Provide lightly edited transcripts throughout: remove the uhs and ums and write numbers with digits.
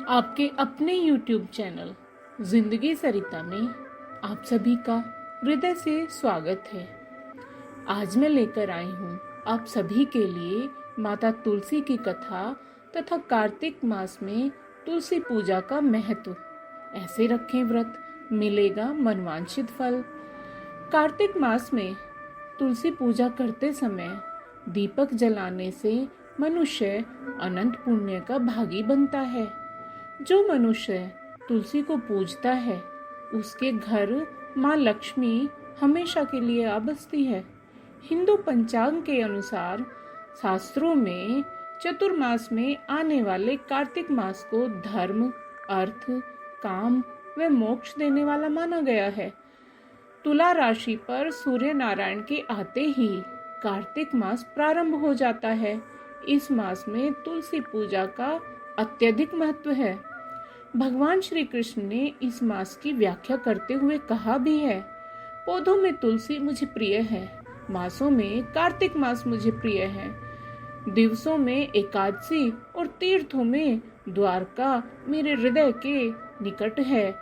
आपके अपने YouTube channel जिंदगी सरिता में आप सभी का हृदय से स्वागत है। आज मैं लेकर आई हूँ आप सभी के लिए माता तुलसी की कथा तथा कार्तिक मास में तुलसी पूजा का महत्व। ऐसे रखें व्रत, मिलेगा मनवांछित फल। कार्तिक मास में तुलसी पूजा करते समय दीपक जलाने से मनुष्य अनंत पुण्य का भागी बनता है। जो मनुष्य तुलसी को पूजता है उसके घर माँ लक्ष्मी हमेशा के लिए आ बसती है। हिंदू पंचांग के अनुसार शास्त्रों में चतुर्मास में आने वाले कार्तिक मास को धर्म, अर्थ, काम व मोक्ष देने वाला माना गया है। तुला राशि पर सूर्य नारायण के आते ही कार्तिक मास प्रारंभ हो जाता है। इस मास में तुलसी पूजा का अत्यधिक महत्व है। भगवान श्री कृष्ण ने इस मास की व्याख्या करते हुए कहा भी है, पौधों में तुलसी मुझे प्रिय है, मासों में कार्तिक मास मुझे प्रिय है, दिवसों में एकादशी और तीर्थों में द्वारका मेरे हृदय के निकट है।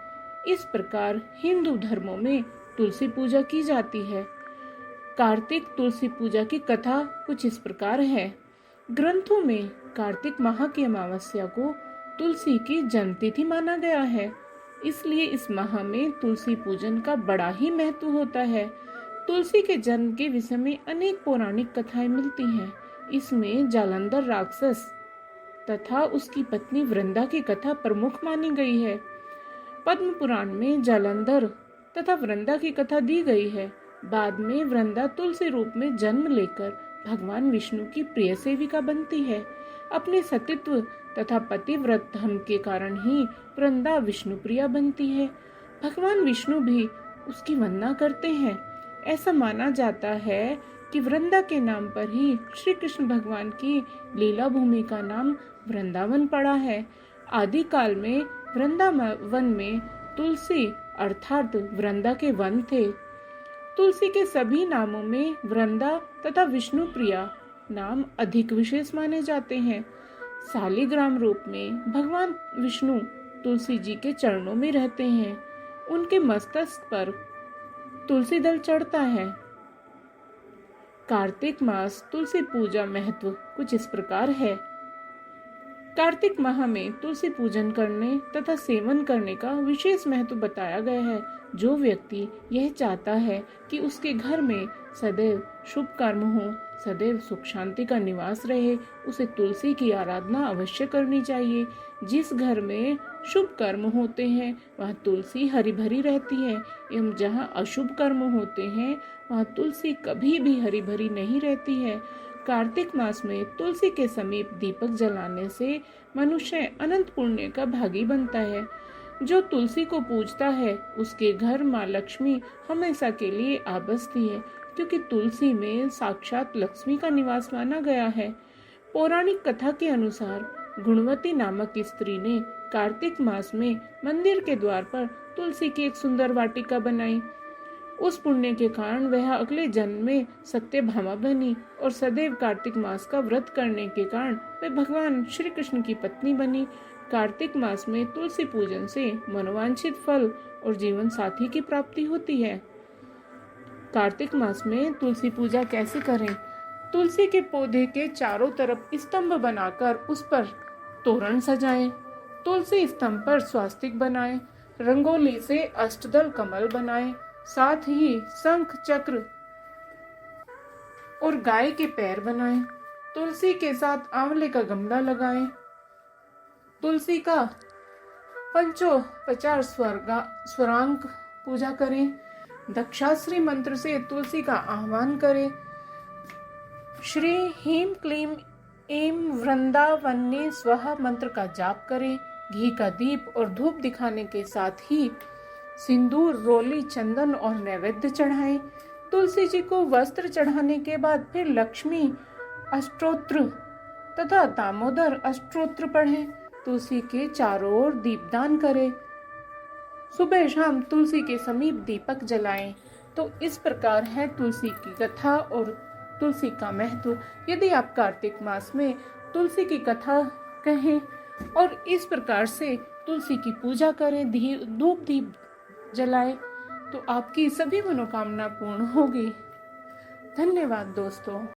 इस प्रकार हिंदू धर्मों में तुलसी पूजा की जाती है। कार्तिक तुलसी पूजा की कथा कुछ इस प्रकार है। ग्रंथों में कार्तिक माह की अमावस्या को तुलसी की जन्मतिथि माना गया है, इसलिए इस माह में तुलसी पूजन का बड़ा ही महत्व होता है। तुलसी के जन्म के विषय में अनेक पौराणिक कथाएं मिलती हैं। इसमें जालंधर राक्षस तथा उसकी पत्नी वृंदा की कथा प्रमुख मानी गई है। पद्म पुराण में जालंधर तथा वृंदा की कथा दी गई है। बाद में वृंदा तुलसी रूप में जन्म लेकर भगवान विष्णु की प्रिय सेविका बनती है। अपने सतीत्व तथा पतिव्रत धर्म के कारण ही वृंदा विष्णु प्रिया बनती है। भगवान विष्णु भी उसकी वंदना करते हैं। ऐसा माना जाता है कि वृंदा के नाम पर ही श्री कृष्ण भगवान की लीला भूमि का नाम वृंदावन पड़ा है। आदि काल में वृंदावन में तुलसी अर्थात वृंदा के वन थे। तुलसी के सभी नामों में वृंदा तथा विष्णु प्रिया नाम अधिक विशेष माने जाते हैं। शालिग्राम रूप में भगवान विष्णु तुलसी जी के चरणों में रहते हैं। उनके मस्तक पर तुलसी दल चढ़ता है। कार्तिक मास तुलसी पूजा महत्व कुछ इस प्रकार है। कार्तिक माह में तुलसी पूजन करने तथा सेवन करने का विशेष महत्व बताया गया है। जो व्यक्ति यह चाहता है कि उसके घर में सदैव शुभ कर्म हो, सदैव सुख शांति का निवास रहे, उसे तुलसी की आराधना अवश्य करनी चाहिए। जिस घर में शुभ कर्म होते हैं वहाँ तुलसी हरी भरी रहती है, एवं जहाँ अशुभ कर्म होते हैं वहाँ तुलसी कभी भी हरी भरी नहीं रहती है। कार्तिक मास में तुलसी के समीप दीपक जलाने से मनुष्य अनंत पुण्य का भागी बनता है। जो तुलसी को पूजता है उसके घर माँ लक्ष्मी हमेशा के लिए आ बसती है, क्योंकि तुलसी में साक्षात लक्ष्मी का निवास माना गया है। पौराणिक कथा के अनुसार गुणवती नामक स्त्री ने कार्तिक मास में मंदिर के द्वार पर तुलसी की एक सुंदर वाटिका बनाई। उस पुण्य के कारण वह अगले जन्म में सत्यभामा बनी और सदैव कार्तिक मास का व्रत करने के कारण वह भगवान श्री कृष्ण की पत्नी बनी। कार्तिक मास में तुलसी पूजन से मनोवांछित फल और जीवन साथी की प्राप्ति होती है। कार्तिक मास में तुलसी पूजा कैसे करें? तुलसी के पौधे के चारों तरफ स्तंभ बनाकर उस पर तोरण सजाएं। तुलसी स्तंभ पर स्वास्तिक बनाएं। रंगोली से अष्टदल कमल बनाएं। साथ ही शंख, चक्र और गाय के पैर बनाएं। तुलसी के साथ आंवले का गमला लगाएं। तुलसी का 50 स्वरांग पूजा करें। दक्षाश्री मंत्र से तुलसी का आह्वान करें। श्री ह्रीं क्लीं ऐं वृंदावन्ये स्वहा मंत्र का जाप करें। घी का दीप और धूप दिखाने के साथ ही सिंदूर, रोली, चंदन और नैवेद्य चढ़ाएं। तुलसी जी को वस्त्र चढ़ाने के बाद फिर लक्ष्मी अष्टोत्र तथा दामोदर अष्टोत्र पढ़ें। तुलसी के चारों ओर दीपदान करें। सुबह शाम तुलसी के समीप दीपक जलाएं। तो इस प्रकार है तुलसी की कथा और तुलसी का महत्व। यदि आप कार्तिक मास में तुलसी की कथा कहें और इस प्रकार से तुलसी की पूजा करें, धूप दीप जलाएं, तो आपकी सभी मनोकामना पूर्ण होगी। धन्यवाद दोस्तों।